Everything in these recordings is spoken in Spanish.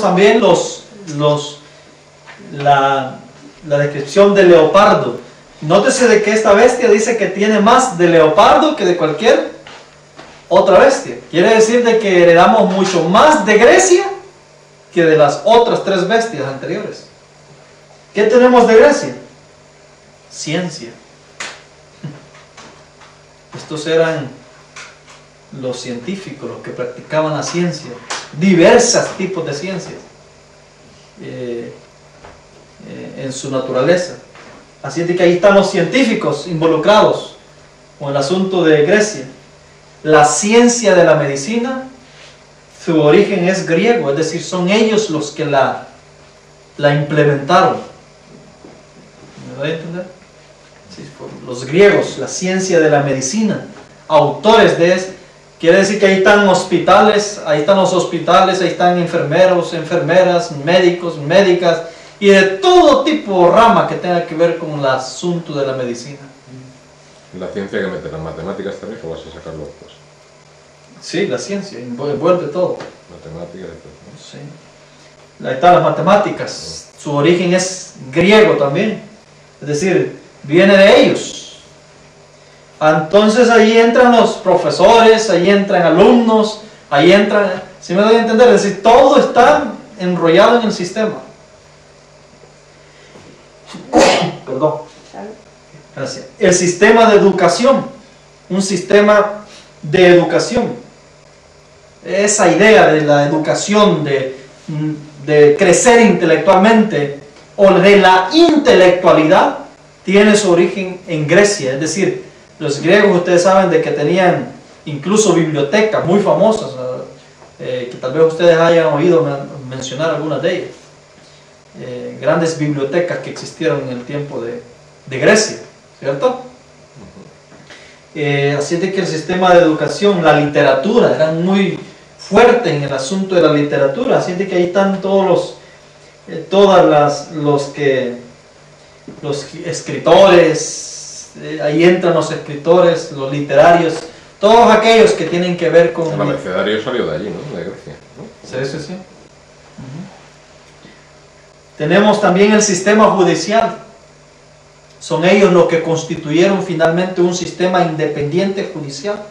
También la descripción del leopardo. Nótese de que esta bestia dice que tiene más de leopardo que de cualquier otra bestia. Quiere decir de que heredamos mucho más de Grecia que de las otras tres bestias anteriores. ¿Qué tenemos de Grecia? Ciencia. Estos eran los científicos, los que practicaban la ciencia, diversos tipos de ciencias en su naturaleza. Así es de que ahí están los científicos involucrados con el asunto de Grecia. La ciencia de la medicina, su origen es griego, es decir, son ellos los que la implementaron. ¿Me voy a entender? Sí, los griegos, la ciencia de la medicina, autores de eso. Quiere decir que ahí están hospitales, ahí están los hospitales, ahí están enfermeros, enfermeras, médicos, médicas, y de todo tipo de rama que tenga que ver con el asunto de la medicina. La ciencia que mete las matemáticas también, o vas a sacar los dos. Sí, la ciencia, envuelve todo. Matemáticas, ¿no? Sí. Ahí están las matemáticas, su origen es griego también, es decir, viene de ellos. Entonces ahí entran los profesores, ahí entran alumnos, ahí entran, si me doy a entender, es decir, todo está enrollado en el sistema. Perdón. Gracias. El sistema de educación, un sistema de educación. Esa idea de la educación, de crecer intelectualmente o de la intelectualidad, tiene su origen en Grecia, es decir, los griegos, ustedes saben de que tenían incluso bibliotecas muy famosas, que tal vez ustedes hayan oído mencionar algunas de ellas. Grandes bibliotecas que existieron en el tiempo de Grecia, ¿cierto? Así es de que el sistema de educación, la literatura, eran muy fuertes en el asunto de la literatura, así es de que ahí están todos los escritores. Ahí entran los escritores, los literarios, todos aquellos que tienen que ver con... El abecedario salió de allí, ¿no? De Grecia, ¿no? Sí, sí, sí. Tenemos también el sistema judicial. Son ellos los que constituyeron finalmente un sistema independiente judicial,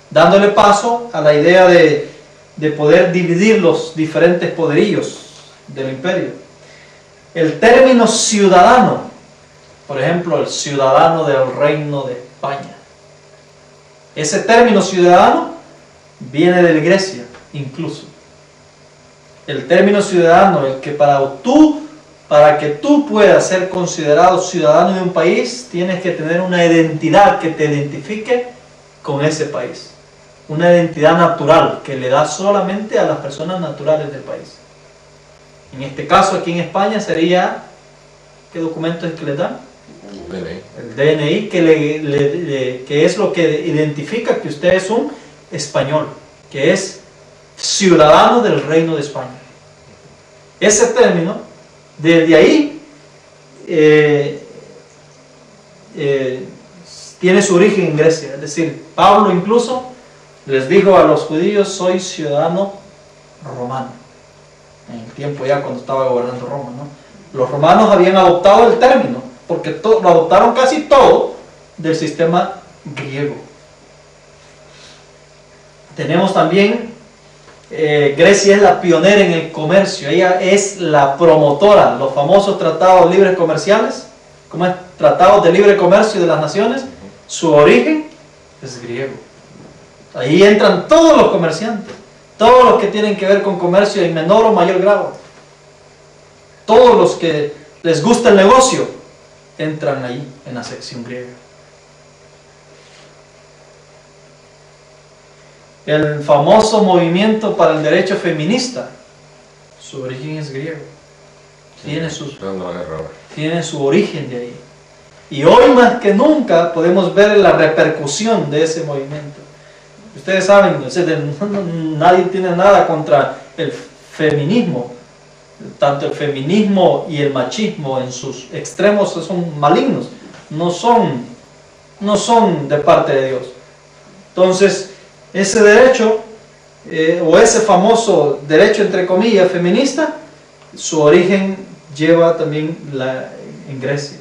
dándole paso a la idea de poder dividir los diferentes poderillos del imperio. El término ciudadano, por ejemplo, el ciudadano del Reino de España. Ese término ciudadano viene de Grecia, incluso. El término ciudadano, el que para que tú puedas ser considerado ciudadano de un país, tienes que tener una identidad que te identifique con ese país. Una identidad natural que le da solamente a las personas naturales del país. En este caso, aquí en España sería, ¿qué documento es que le dan? El DNI, que es lo que identifica que usted es un español, que es ciudadano del Reino de España. Ese término, desde ahí, tiene su origen en Grecia. Es decir, Pablo incluso les dijo a los judíos: soy ciudadano romano. En el tiempo ya cuando estaba gobernando Roma, ¿no? Los romanos habían adoptado el término, porque lo adoptaron casi todo del sistema griego. Tenemos también, Grecia es la pionera en el comercio, ella es la promotora, los famosos tratados libres comerciales, como es tratados de libre comercio de las naciones, su origen es griego. Ahí entran todos los comerciantes, todos los que tienen que ver con comercio en menor o mayor grado, todos los que les gusta el negocio, entran ahí en la sección griega. El famoso movimiento para el derecho feminista, su origen es griego. Tiene su origen de ahí. Y hoy más que nunca podemos ver la repercusión de ese movimiento. Ustedes saben, nadie tiene nada contra el feminismo. Tanto el feminismo y el machismo en sus extremos son malignos, no son de parte de Dios. Entonces, ese derecho o ese famoso derecho entre comillas feminista, su origen lleva también en Grecia.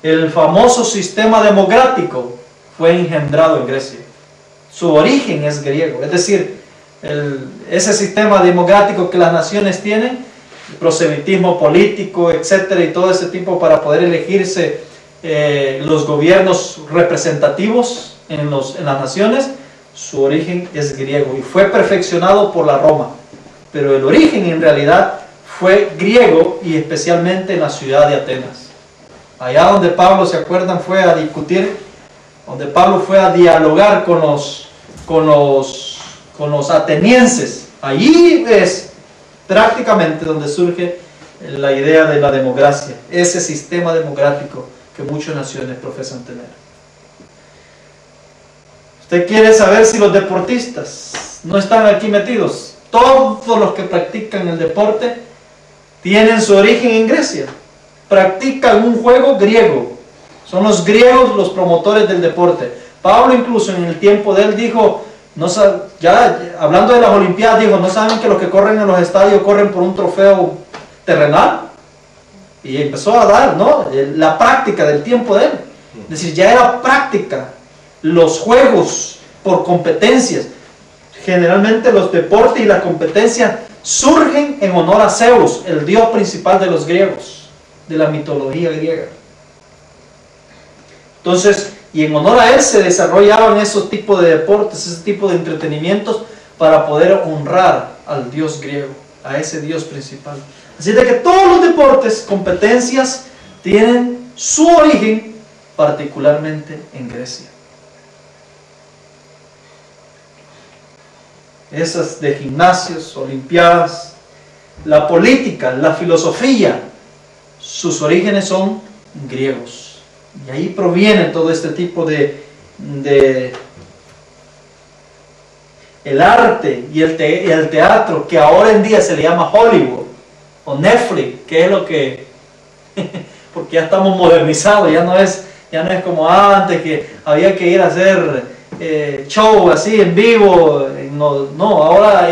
El famoso sistema democrático fue engendrado en Grecia. Su origen es griego, es decir, ese sistema democrático que las naciones tienen, el proselitismo político, etcétera, y todo ese tipo para poder elegirse los gobiernos representativos en las naciones, su origen es griego y fue perfeccionado por la Roma, pero el origen en realidad fue griego y especialmente en la ciudad de Atenas. Allá donde Pablo, ¿se acuerdan? Fue a discutir, donde Pablo fue a dialogar con los atenienses. Allí es prácticamente donde surge la idea de la democracia, ese sistema democrático que muchas naciones profesan tener. ¿Usted quiere saber si los deportistas no están aquí metidos? Todos los que practican el deporte tienen su origen en Grecia. Practican un juego griego. Son los griegos los promotores del deporte. Pablo incluso en el tiempo de él dijo, ya hablando de las Olimpiadas, dijo, ¿no saben que los que corren en los estadios corren por un trofeo terrenal? Y empezó a dar, ¿no?, la práctica del tiempo de él. Es decir, ya era práctica. Los juegos por competencias. Generalmente los deportes y las competencias surgen en honor a Zeus, el dios principal de los griegos, de la mitología griega. Entonces, y en honor a él se desarrollaban esos tipos de deportes, ese tipo de entretenimientos para poder honrar al dios griego, a ese dios principal. Así de que todos los deportes, competencias, tienen su origen particularmente en Grecia. Esas de gimnasios, olimpiadas, la política, la filosofía, sus orígenes son griegos. Y ahí proviene todo este tipo de el arte y el teatro, que ahora en día se le llama Hollywood o Netflix, que es lo que porque ya estamos modernizados, ya no es como antes que había que ir a hacer show así en vivo. No, ahora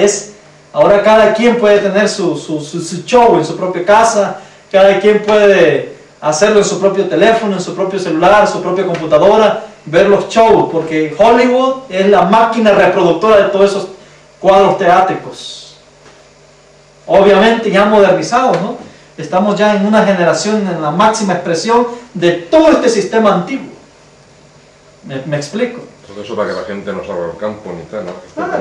cada quien puede tener su show en su propia casa, cada quien puede hacerlo en su propio teléfono, en su propio celular, su propia computadora, ver los shows, porque Hollywood es la máquina reproductora de todos esos cuadros teátricos. Obviamente ya modernizados, ¿no? Estamos ya en una generación en la máxima expresión de todo este sistema antiguo. ¿Me explico? Todo eso para que la gente no salga al campo ni tal, ¿no?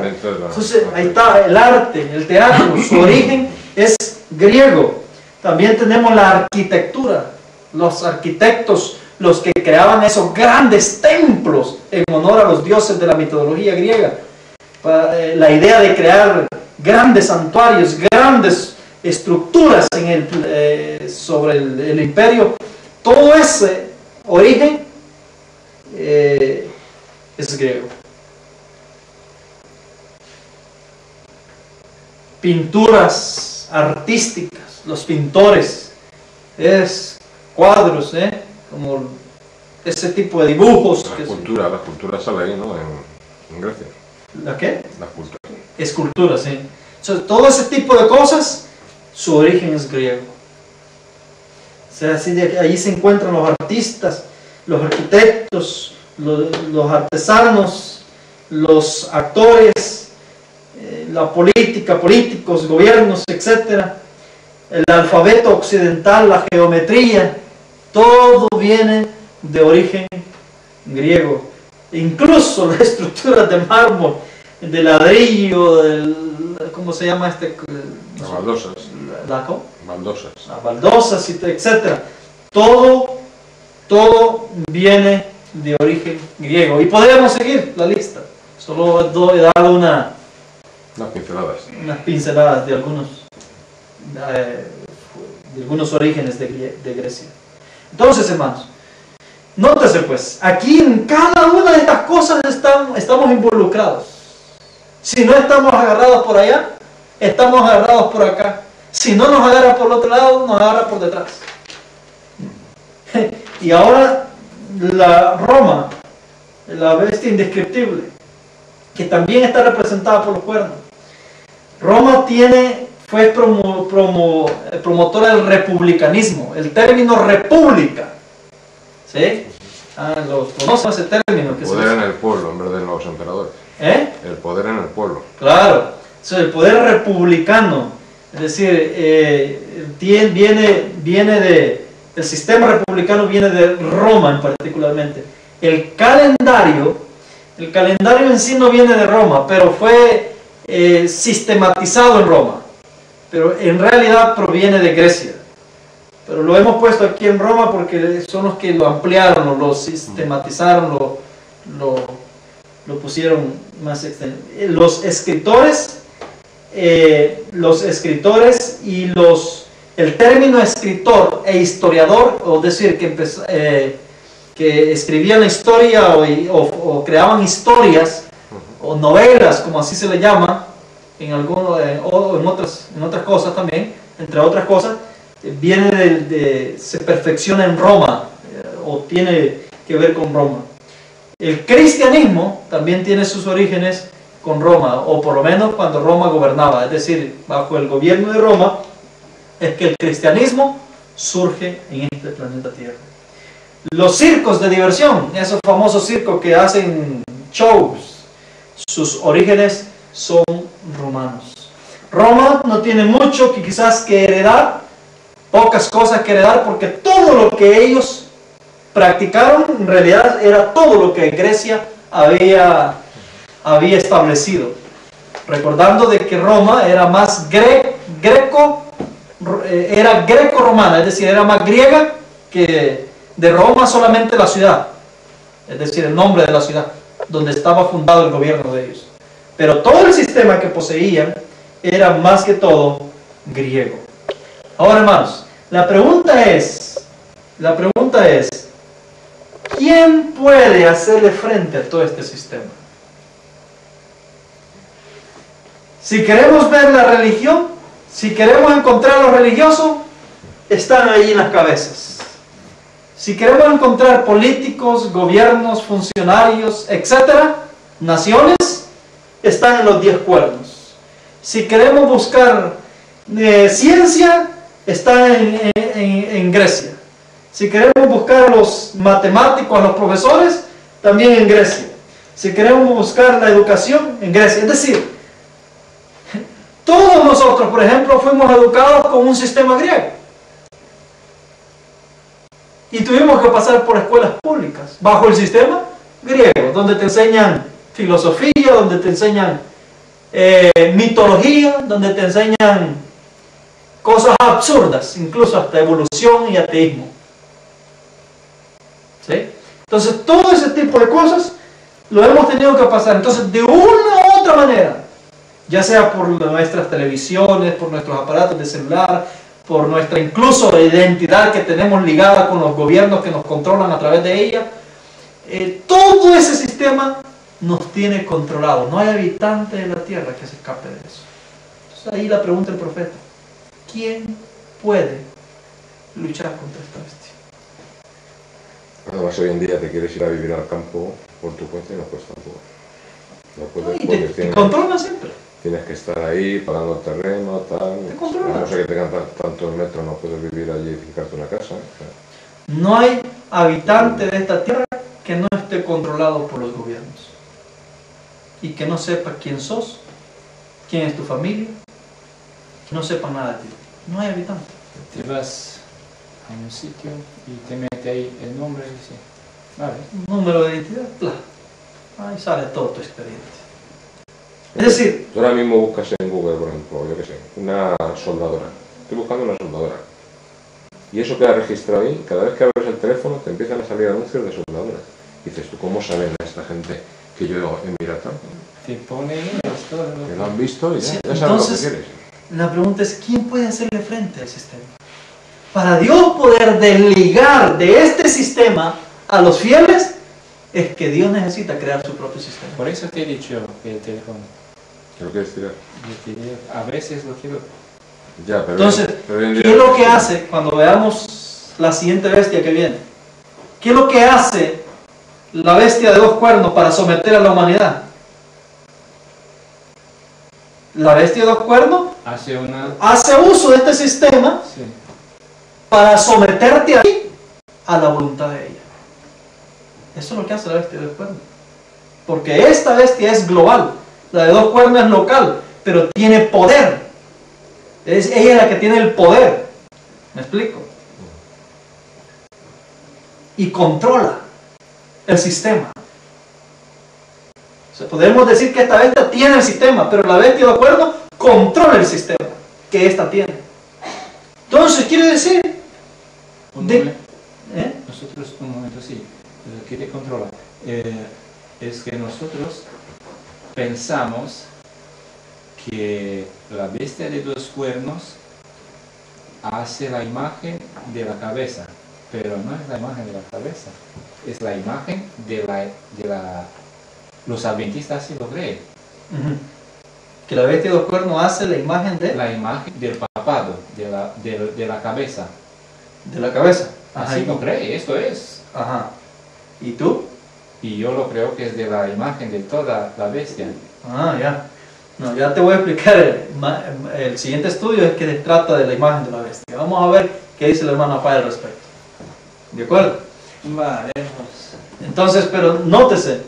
Entonces ahí está el arte, el teatro, su origen es griego. También tenemos la arquitectura, los arquitectos, los que creaban esos grandes templos en honor a los dioses de la mitología griega. La idea de crear grandes santuarios, grandes estructuras sobre el imperio, todo ese origen es griego. Pinturas artísticas, los pintores, cuadros, como ese tipo de dibujos. La cultura sale ahí, ¿no? En Grecia. ¿La qué? La cultura. Esculturas, sí. Entonces, todo ese tipo de cosas, su origen es griego. O sea, así de ahí se encuentran los artistas, los arquitectos, los artesanos, los actores, la política, políticos, gobiernos, etc. El alfabeto occidental, la geometría, todo viene de origen griego. Incluso las estructuras de mármol, de ladrillo, ¿cómo se llama este? Las baldosas. ¿Cómo? Baldosas. Las baldosas, etc. Todo viene de origen griego. Y podríamos seguir la lista. Solo he dado unas pinceladas de algunos orígenes de Grecia. Entonces, hermanos, nótese pues, aquí en cada una de estas cosas estamos involucrados. Si no estamos agarrados por allá, estamos agarrados por acá. Si no nos agarra por el otro lado, nos agarra por detrás. Y ahora la Roma, la bestia indescriptible, que también está representada por los cuernos. Roma fue promotora del republicanismo, el término república. ¿Sí? Los conocen ese término. El poder en el pueblo en vez de los emperadores. El poder en el pueblo. Claro, el poder republicano, es decir, el sistema republicano viene de Roma particularmente. El calendario en sí no viene de Roma, pero fue sistematizado en Roma. Pero en realidad proviene de Grecia. Pero lo hemos puesto aquí en Roma porque son los que lo ampliaron, lo sistematizaron, lo pusieron más extenso. Los escritores y el término escritor e historiador, o decir, que escribían la historia o creaban historias o novelas, como así se le llama, en otras cosas también, entre otras cosas, se perfecciona en Roma, o tiene que ver con Roma. El cristianismo también tiene sus orígenes con Roma, o por lo menos cuando Roma gobernaba, es decir, bajo el gobierno de Roma es que el cristianismo surge en este planeta Tierra. Los circos de diversión, esos famosos circos que hacen shows, sus orígenes son romanos. Roma no tiene mucho quizás que heredar, pocas cosas que heredar, porque todo lo que ellos practicaron en realidad era todo lo que Grecia había establecido. Recordando de que Roma era más greco-romana, es decir, era más griega que de Roma solamente la ciudad, es decir, el nombre de la ciudad donde estaba fundado el gobierno de ellos. Pero todo el sistema que poseían era más que todo griego. Ahora, hermanos, la pregunta es, ¿quién puede hacerle frente a todo este sistema? Si queremos ver la religión, si queremos encontrar a los religiosos, están ahí en las cabezas. Si queremos encontrar políticos, gobiernos, funcionarios, etcétera, naciones, están en los 10 cuernos. Si queremos buscar ciencia, está en Grecia. Si queremos buscar a los matemáticos, a los profesores, también en Grecia. Si queremos buscar la educación, en Grecia. Es decir, todos nosotros, por ejemplo, fuimos educados con un sistema griego. Y tuvimos que pasar por escuelas públicas, bajo el sistema griego, donde te enseñan filosofía, donde te enseñan mitología, donde te enseñan cosas absurdas, incluso hasta evolución y ateísmo. ¿Sí? Entonces, todo ese tipo de cosas lo hemos tenido que pasar. Entonces, de una u otra manera, ya sea por nuestras televisiones, por nuestros aparatos de celular, por nuestra incluso identidad que tenemos ligada con los gobiernos que nos controlan a través de ella, todo ese sistema nos tiene controlados. No hay habitante de la tierra que se escape de eso. Entonces ahí la pregunta del profeta: ¿quién puede luchar contra esta bestia? Además, hoy en día te quieres ir a vivir al campo por tu cuenta y no puedes tampoco. No puedes, y te controlan siempre. Tienes que estar ahí pagando el terreno, tal. Te controlan. No sé que tengan tanto el metro, no puedes vivir allí y fijarte una casa. No hay habitante de esta tierra que no esté controlado por los gobiernos y que no sepa quién sos, quién es tu familia, no sepa nada de ti. No hay habitante. Te vas a un sitio y te mete ahí el nombre y dice, vale. Número de identidad, ahí sale todo tu expediente. Es decir, tú ahora mismo buscas en Google, por ejemplo, yo qué sé, una soldadora. Estoy buscando una soldadora. Y eso queda registrado ahí. Cada vez que abres el teléfono te empiezan a salir anuncios de soldadoras. Y dices tú, ¿cómo saben esta gente que yo he mirado tanto? Te pone esto. Que lo han visto y sí, ya saben lo que entonces, quieres. la pregunta es, ¿quién puede hacerle frente al sistema? Para Dios poder desligar de este sistema a los fieles, es que Dios necesita crear su propio sistema. Por eso te he dicho que el teléfono. ¿Qué lo quieres tirar? A veces lo quiero. Ya, pero entonces, ¿qué es lo que hace cuando veamos la siguiente bestia que viene? ¿Qué es lo que hace la bestia de 2 cuernos para someter a la humanidad? la bestia de dos cuernos hace una... hace uso de este sistema Sí. para someterte a ti a la voluntad de ella. Eso es lo que hace la bestia de dos cuernos. Porque esta bestia es global, la de dos cuernos es local, pero tiene poder. Es ella la que tiene el poder. ¿Me explico? Y controla el sistema. O sea, podemos decir que esta bestia tiene el sistema, pero la bestia de dos cuernos controla el sistema que esta tiene. Entonces quiere decir Nosotros, un momento, sí, quiere controlar. Es que nosotros pensamos que la bestia de dos cuernos hace la imagen de la cabeza, pero no es la imagen de la cabeza, es la imagen los adventistas sí lo creen. Que la bestia de dos cuernos hace la imagen de La imagen del papado, de la cabeza. la cabeza. Así lo cree, esto es. Ajá. ¿Y tú? Y yo lo creo que es de la imagen de toda la bestia. Ah, ya. No, ya te voy a explicar. El siguiente estudio es que trata de la imagen de la bestia. Vamos a ver qué dice el hermano Rafael al respecto. ¿De acuerdo? Vale, Entonces, pero nótese.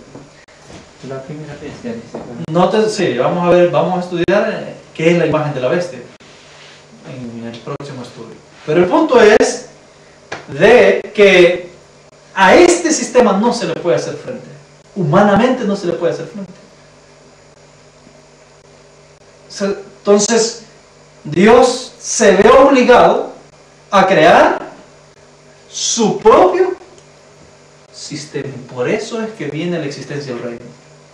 la primera bestia dice. Nótese, sí, vamos a estudiar qué es la imagen de la bestia en el próximo estudio. Pero el punto es de que a este sistema no se le puede hacer frente. Humanamente no se le puede hacer frente. Entonces, Dios se ve obligado a crear su propio sistema. Por eso es que viene la existencia del reino.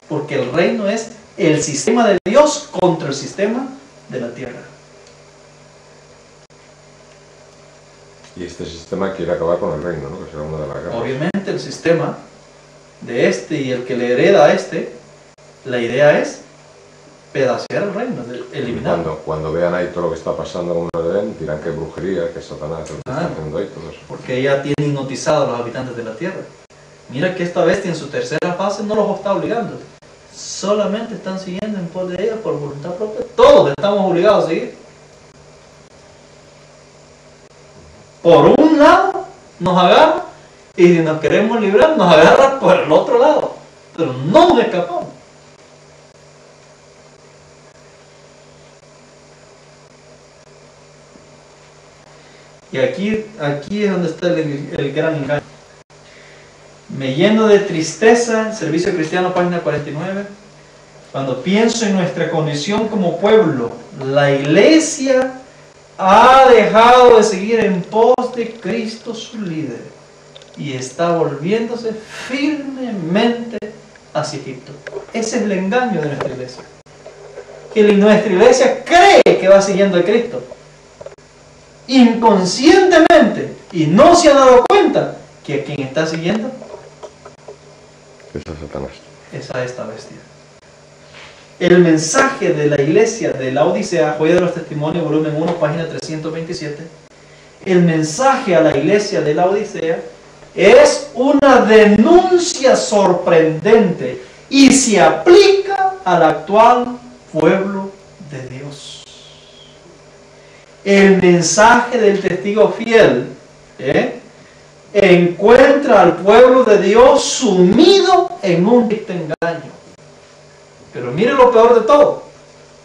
Porque el reino es el sistema de Dios contra el sistema de la tierra. Y este sistema quiere acabar con el reino, ¿no? Que será una de las guerras. Obviamente el sistema de este y el que le hereda a este, la idea es pedacear el reino, eliminarlo. Cuando vean ahí todo lo que está pasando con el Edén, dirán que es brujería, que es Satanás el que está haciendo ahí todo eso. Porque ella tiene hipnotizado a los habitantes de la tierra. Mira que esta bestia en su tercera fase no los está obligando. Solamente están siguiendo en pos de ella por voluntad propia. Todos estamos obligados a seguir. Por un lado nos agarra y si nos queremos librar nos agarra por el otro lado. Pero no nos escapamos. Y aquí es donde está el gran engaño. Me lleno de tristeza, Servicio Cristiano, página 49, cuando pienso en nuestra condición como pueblo. La iglesia ha dejado de seguir en pos de Cristo su líder y está volviéndose firmemente hacia Egipto. Ese es el engaño de nuestra iglesia. Que nuestra iglesia cree que va siguiendo a Cristo inconscientemente y no se ha dado cuenta que a quien está siguiendo es a Satanás. Es a esta bestia. El mensaje de la iglesia de la Odisea, Joya de los Testimonios, volumen 1, página 327. El mensaje a la iglesia de la Odisea es una denuncia sorprendente y se aplica al actual pueblo de Dios. El mensaje del testigo fiel encuentra al pueblo de Dios sumido en un triste engaño. Pero mire lo peor de todo,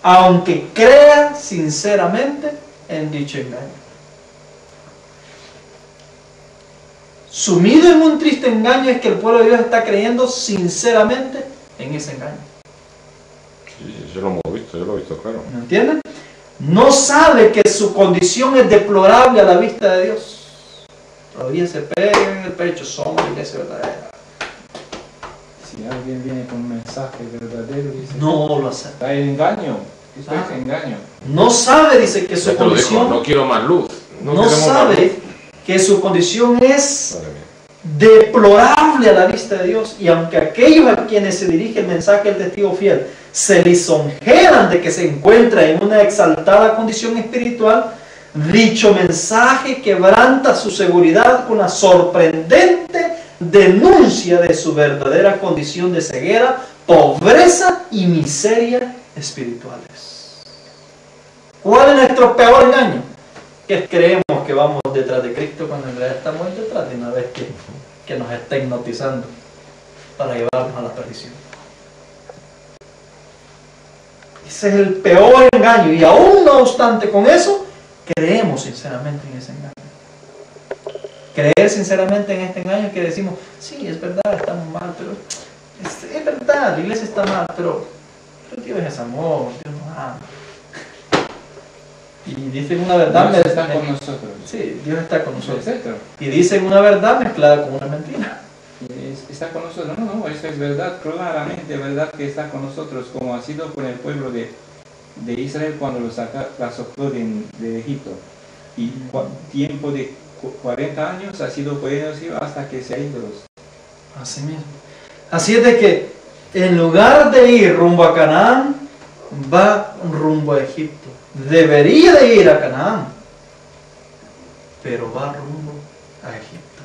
aunque crea sinceramente en dicho engaño. Sumido en un triste engaño es que el pueblo de Dios está creyendo sinceramente en ese engaño. Sí, eso lo hemos visto, yo lo he visto claro. ¿Me entienden? No sabe que su condición es deplorable a la vista de Dios. Todavía se pega en el pecho, somos la iglesia verdadera. Si alguien viene con un mensaje verdadero, dice, No lo acepta. hay engaño. Esto es engaño. No sabe, dice, que su Ya te lo dijo, condición... no quiero más luz. No queremos más sabe luz. que su condición es Madre mía. deplorable a la vista de Dios. Y aunque aquellos a quienes se dirige el mensaje del testigo fiel se lisonjean de que se encuentra en una exaltada condición espiritual, dicho mensaje quebranta su seguridad con la sorprendente denuncia de su verdadera condición de ceguera, pobreza y miseria espirituales. ¿Cuál es nuestro peor engaño? Que creemos que vamos detrás de Cristo cuando en realidad estamos detrás de una vez que nos está hipnotizando para llevarnos a la perdición. Ese es el peor engaño, y aún no obstante con eso, creemos sinceramente en ese engaño. Creer sinceramente en este engaño es que decimos, sí, es verdad, estamos mal, pero es verdad, la iglesia está mal, pero Dios es amor, Dios nos ama. Y dicen una verdad... Dios está con nosotros. Sí, Dios está con nosotros. Etcétera. Y dicen una verdad mezclada con una mentira. Está con nosotros. No, eso es verdad, claramente verdad que está con nosotros, como ha sido con el pueblo de Israel cuando lo sacó de Egipto. Y tiempo de 40 años ha sido con ellos hasta que se ha ido. Así mismo. Así es de que en lugar de ir rumbo a Canaán, va rumbo a Egipto. Debería de ir a Canaán, pero va rumbo a Egipto.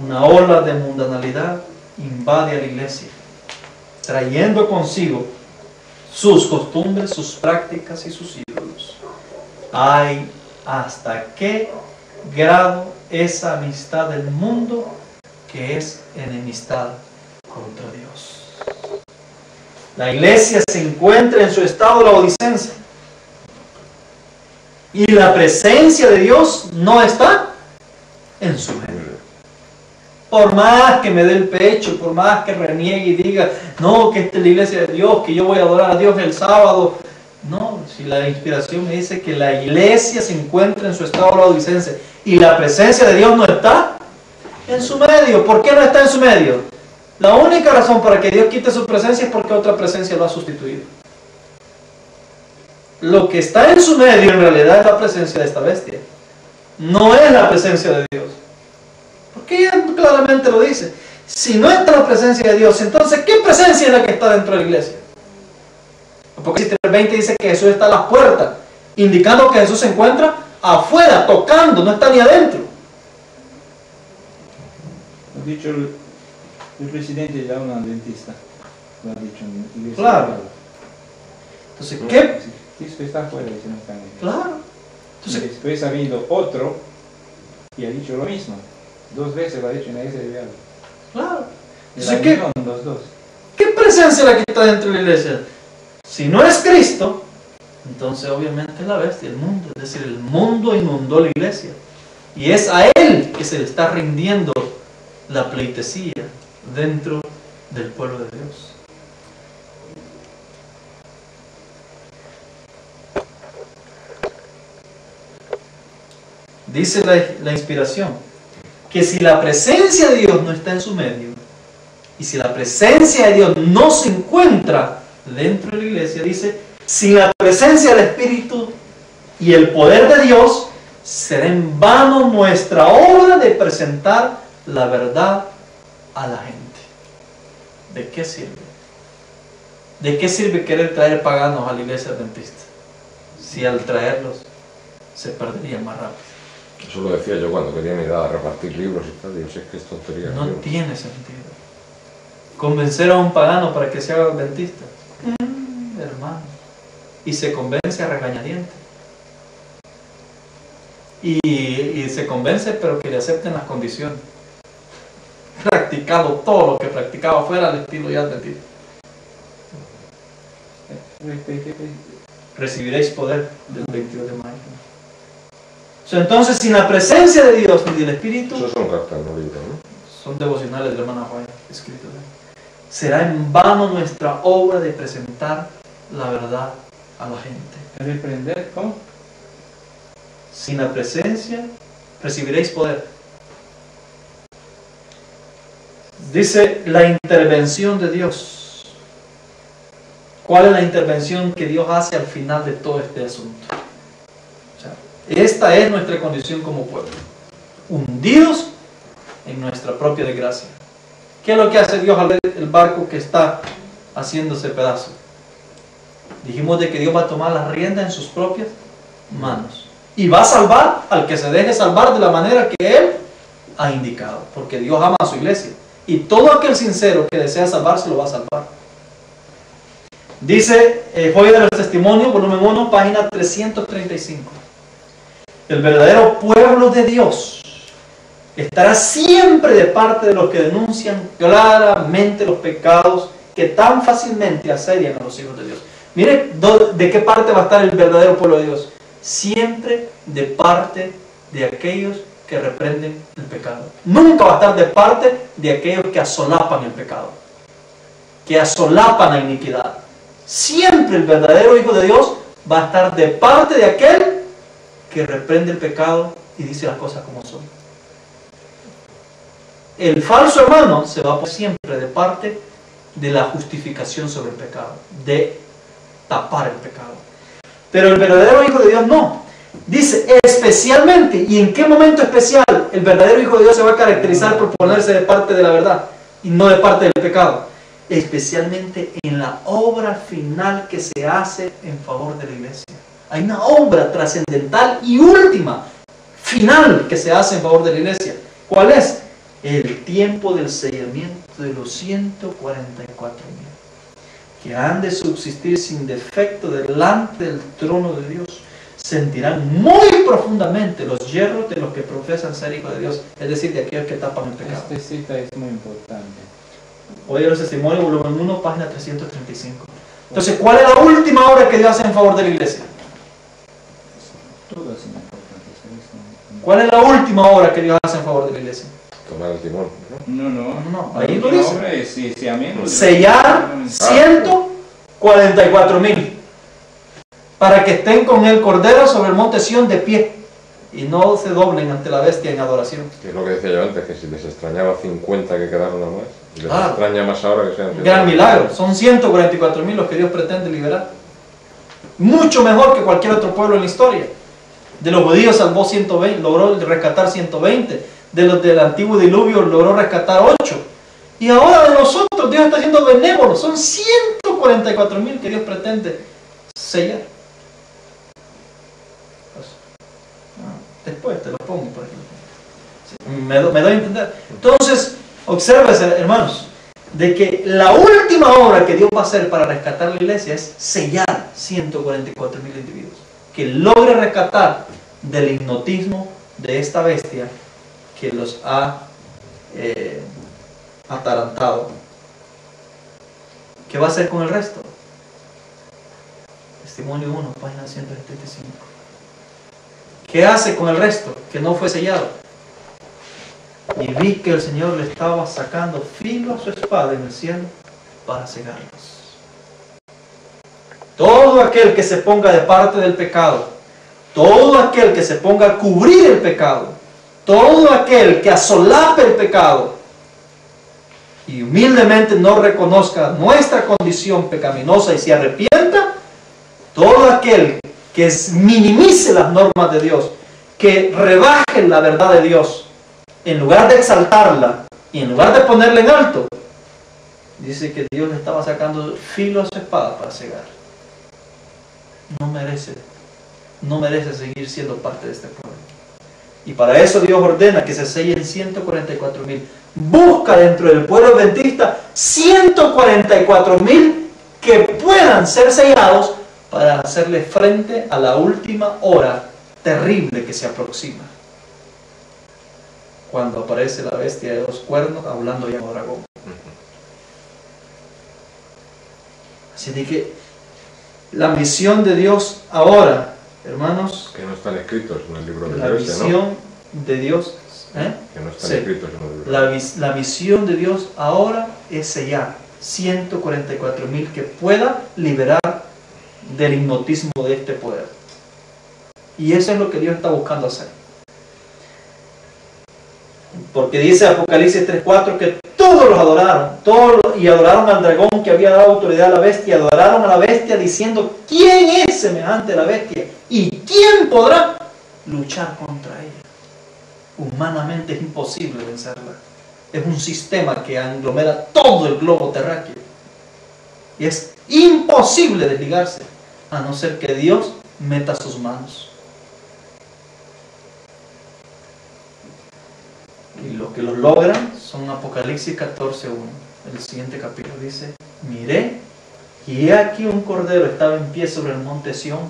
Una ola de mundanalidad invade a la iglesia, trayendo consigo sus costumbres, sus prácticas y sus ídolos. Ay, ¿hasta qué grado esa amistad del mundo que es enemistad contra Dios? La iglesia se encuentra en su estado laodicense y la presencia de Dios no está en su medio. Por más que me dé el pecho, por más que reniegue y diga, no, que esta es la iglesia de Dios, que yo voy a adorar a Dios el sábado. No, si la inspiración me dice que la iglesia se encuentra en su estado laodicense y la presencia de Dios no está en su medio. ¿Por qué no está en su medio? La única razón para que Dios quite su presencia es porque otra presencia lo ha sustituido. Lo que está en su medio en realidad es la presencia de esta bestia. No es la presencia de Dios. Porque ella claramente lo dice. Si no está la presencia de Dios, entonces ¿qué presencia es la que está dentro de la iglesia? Apocalipsis 3:20 dice que Jesús está a las puertas, indicando que Jesús se encuentra afuera, tocando, no está ni adentro. Lo ha dicho el presidente de una dentista. Lo ha dicho en la iglesia. Claro. Entonces, ¿qué? Cristo está afuera, dice, no está en él. Claro. Entonces, después ha habido otro y ha dicho lo mismo. 2 veces lo ha dicho en la iglesia de Villalba. Claro. De la Entonces, unión, los dos. ¿qué presencia es la que está dentro de la iglesia? Si no es Cristo, entonces obviamente es la bestia, el mundo. Es decir, el mundo inundó la iglesia. Y es a él que se le está rindiendo la pleitesía dentro del pueblo de Dios. Dice la inspiración que si la presencia de Dios no está en su medio, y si la presencia de Dios no se encuentra dentro de la iglesia, dice, sin la presencia del Espíritu y el poder de Dios, será en vano nuestra obra de presentar la verdad a la gente. ¿De qué sirve? ¿De qué sirve querer traer paganos a la iglesia adventista? Si al traerlos se perderían más rápido. Eso lo decía yo cuando quería mi edad a repartir libros y tal. Digo, si es que es tontería. No tiene sentido. Convencer a un pagano para que se haga adventista. Hermano. Y se convence a regañadientes. Y se convence, pero que le acepten las condiciones. Practicado todo lo que practicaba fuera del estilo ya adventista. Recibiréis poder del 22 de mayo. Entonces, sin la presencia de Dios ni del Espíritu, Esos son cartas, no libros, ¿no? son devocionales de la hermana Juana, escritos. Será en vano nuestra obra de presentar la verdad a la gente. ¿Reprender? ¿Cómo? Sin la presencia, recibiréis poder. Dice la intervención de Dios. ¿Cuál es la intervención que Dios hace al final de todo este asunto? O sea, esta es nuestra condición como pueblo. Hundidos en nuestra propia desgracia. ¿Qué es lo que hace Dios al ver el barco que está haciéndose pedazo? Dijimos de que Dios va a tomar las riendas en sus propias manos. Y va a salvar al que se deje salvar de la manera que Él ha indicado. Porque Dios ama a su iglesia. Y todo aquel sincero que desea salvarse lo va a salvar. Dice Joya de los Testimonios, volumen 1, página 335. El verdadero pueblo de Dios estará siempre de parte de los que denuncian claramente los pecados que tan fácilmente asedian a los hijos de Dios. Mire de qué parte va a estar el verdadero pueblo de Dios. Siempre de parte de aquellos que reprenden el pecado. Nunca va a estar de parte de aquellos que asolapan el pecado, que asolapan la iniquidad. Siempre el verdadero Hijo de Dios va a estar de parte de aquel que reprende el pecado y dice las cosas como son. El falso hermano se va a poner siempre de parte de la justificación sobre el pecado, de tapar el pecado. Pero el verdadero Hijo de Dios no. Dice especialmente, ¿y en qué momento especial el verdadero Hijo de Dios se va a caracterizar por ponerse de parte de la verdad y no de parte del pecado? Especialmente en la obra final que se hace en favor de la iglesia. Hay una obra trascendental y última, final, que se hace en favor de la iglesia. ¿Cuál es? El tiempo del sellamiento de los 144,000, que han de subsistir sin defecto delante del trono de Dios. Sentirán muy profundamente los hierros de los que profesan ser hijos de Dios, es decir, de aquellos que tapan el pecado. Esta cita es muy importante. Hoy los Testimonios, volumen 1, página 335. Entonces, ¿cuál es la última obra que Dios hace en favor de la iglesia? Todas son importantes. ¿Cuál es la última obra que Dios hace en favor de la iglesia? Tomar el timón, ¿no? No, ahí lo la dice. obra es Sellar 144,000 para que estén con el Cordero sobre el monte Sión de pie y no se doblen ante la bestia en adoración. Que es lo que decía yo antes, que si les extrañaba 50 que quedaron a más, les Claro. extraña más ahora que sean 50. Gran milagro. Son 144,000 los que Dios pretende liberar. Mucho mejor que cualquier otro pueblo en la historia. De los judíos salvó 120, logró rescatar 120. De los del antiguo diluvio logró rescatar 8. Y ahora de nosotros Dios está siendo benévolo. Son 144,000 que Dios pretende sellar. Después te lo pongo por aquí. Me doy a entender. Entonces, obsérvese, hermanos, de que la última obra que Dios va a hacer para rescatar la iglesia es sellar 144,000 individuos. Que logre rescatar del hipnotismo de esta bestia que los ha atarantado. ¿Qué va a hacer con el resto? Testimonio 1, página 175. ¿Qué hace con el resto que no fue sellado? Y vi que el Señor le estaba sacando filo a su espada en el cielo para cegarlos. Todo aquel que se ponga de parte del pecado, todo aquel que se ponga a cubrir el pecado, todo aquel que asolape el pecado y humildemente no reconozca nuestra condición pecaminosa y se arrepienta, todo aquel que minimice las normas de Dios, que rebaje la verdad de Dios, en lugar de exaltarla y en lugar de ponerla en alto, dice que Dios le estaba sacando filo a su espada para cegar. No merece seguir siendo parte de este pueblo. Y para eso Dios ordena que se sellen 144,000. Busca dentro del pueblo adventista 144,000 que puedan ser sellados para hacerle frente a la última hora terrible que se aproxima, cuando aparece la bestia de 2 cuernos hablando ya como dragón. Así de que la misión de Dios ahora, hermanos, Que no están escritos en el libro de la la iglesia, ¿no? misión de Dios, Que no están Sí. escritos en el libro. la misión de Dios ahora es sellar 144,000 que pueda liberar del hipnotismo de este poder. Y eso es lo que Dios está buscando hacer. Porque dice Apocalipsis 3:4 que todos los adoraron, y adoraron al dragón que había dado autoridad a la bestia, adoraron a la bestia diciendo: ¿quién es semejante a la bestia? ¿Y quién podrá luchar contra ella? Humanamente es imposible vencerla. Es un sistema que aglomera todo el globo terráqueo. Y es imposible desligarse, a no ser que Dios meta sus manos. Y los que lo logran son Apocalipsis 14:1. El siguiente capítulo dice: miré Y he aquí un cordero estaba en pie sobre el monte Sión,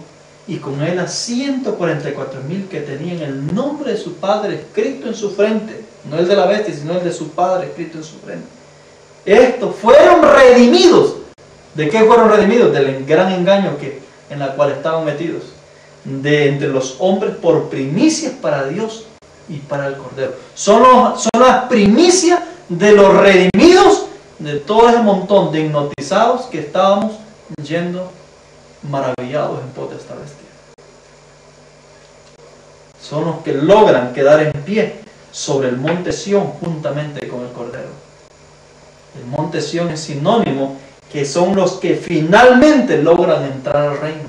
y con él a 144,000 que tenían el nombre de su padre escrito en su frente, no el de la bestia, sino el de su padre escrito en su frente. Estos fueron redimidos. ¿De qué fueron redimidos? Del gran engaño en la cual estaban metidos. De entre los hombres por primicias para Dios y para el Cordero. Son las primicias de los redimidos de todo ese montón de hipnotizados que estábamos yendo maravillados en pos de esta bestia. Son los que logran quedar en pie sobre el monte Sión juntamente con el Cordero. El monte Sión es sinónimo que son los que finalmente logran entrar al reino.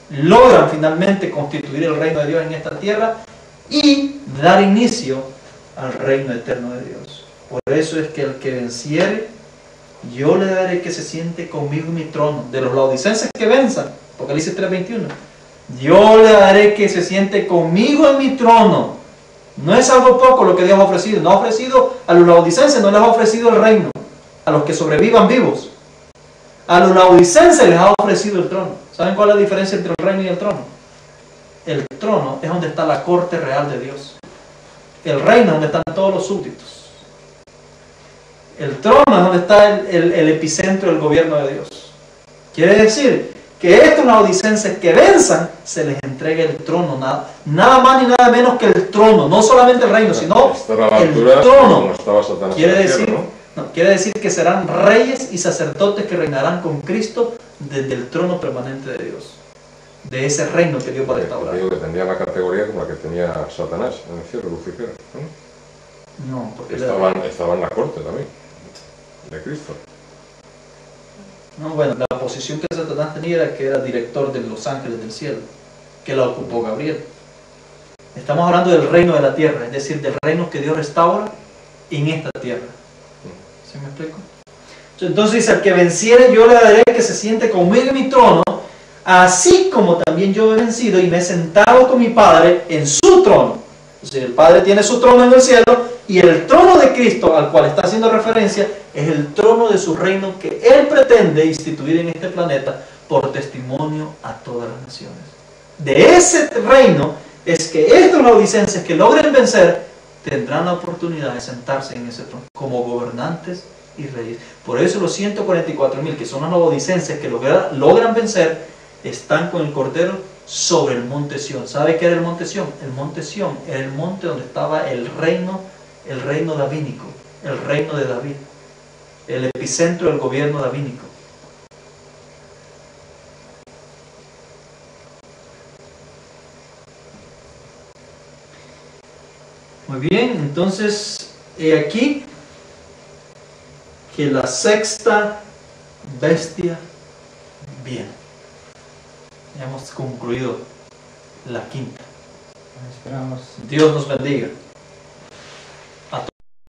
Logran finalmente constituir el reino de Dios en esta tierra y dar inicio al reino eterno de Dios. Por eso es que el que venciere, yo le daré que se siente conmigo en mi trono. De los laodicenses que venzan, Apocalipsis 3:21, yo le daré que se siente conmigo en mi trono. No es algo poco lo que Dios ha ofrecido. No ha ofrecido a los laodicenses, no les ha ofrecido el reino, a los que sobrevivan vivos. A los laodicenses les ha ofrecido el trono. ¿Saben cuál es la diferencia entre el reino y el trono? El trono es donde está la corte real de Dios. El reino es donde están todos los súbditos. El trono es donde está el epicentro del gobierno de Dios. Quiere decir que estos laodicenses que venzan, se les entrega el trono, nada más ni nada menos que el trono, no solamente el reino, sino el trono. Quiere decir que serán reyes y sacerdotes que reinarán con Cristo desde el trono permanente de Dios, de ese reino que Dios va a restaurar. Digo que tendría la categoría como la que tenía Satanás en el cielo, Lucifer, ¿no? No, porque estaba en la corte también de Cristo. No, bueno, la posición que Satanás tenía era que era director de los ángeles del cielo, que la ocupó Gabriel. Estamos hablando del reino de la tierra, es decir, del reino que Dios restaura en esta tierra. ¿Sí me explico? Entonces dice, al que venciere yo le daré que se siente conmigo en mi trono, así como también yo he vencido y me he sentado con mi Padre en su trono. Es decir, el Padre tiene su trono en el cielo, y el trono de Cristo al cual está haciendo referencia es el trono de su reino que Él pretende instituir en este planeta por testimonio a todas las naciones. De ese reino es que estos laodicenses que logren vencer tendrán la oportunidad de sentarse en ese trono como gobernantes y reyes. Por eso los 144,000 que son los laodicenses que logran vencer están con el Cordero sobre el monte Sión. ¿Sabe qué era el monte Sión? El monte Sión era el monte donde estaba el reino davínico, el reino de David, el epicentro del gobierno davínico. Muy bien, entonces he aquí que la sexta bestia viene. Ya hemos concluido la quinta. Esperamos. Dios nos bendiga.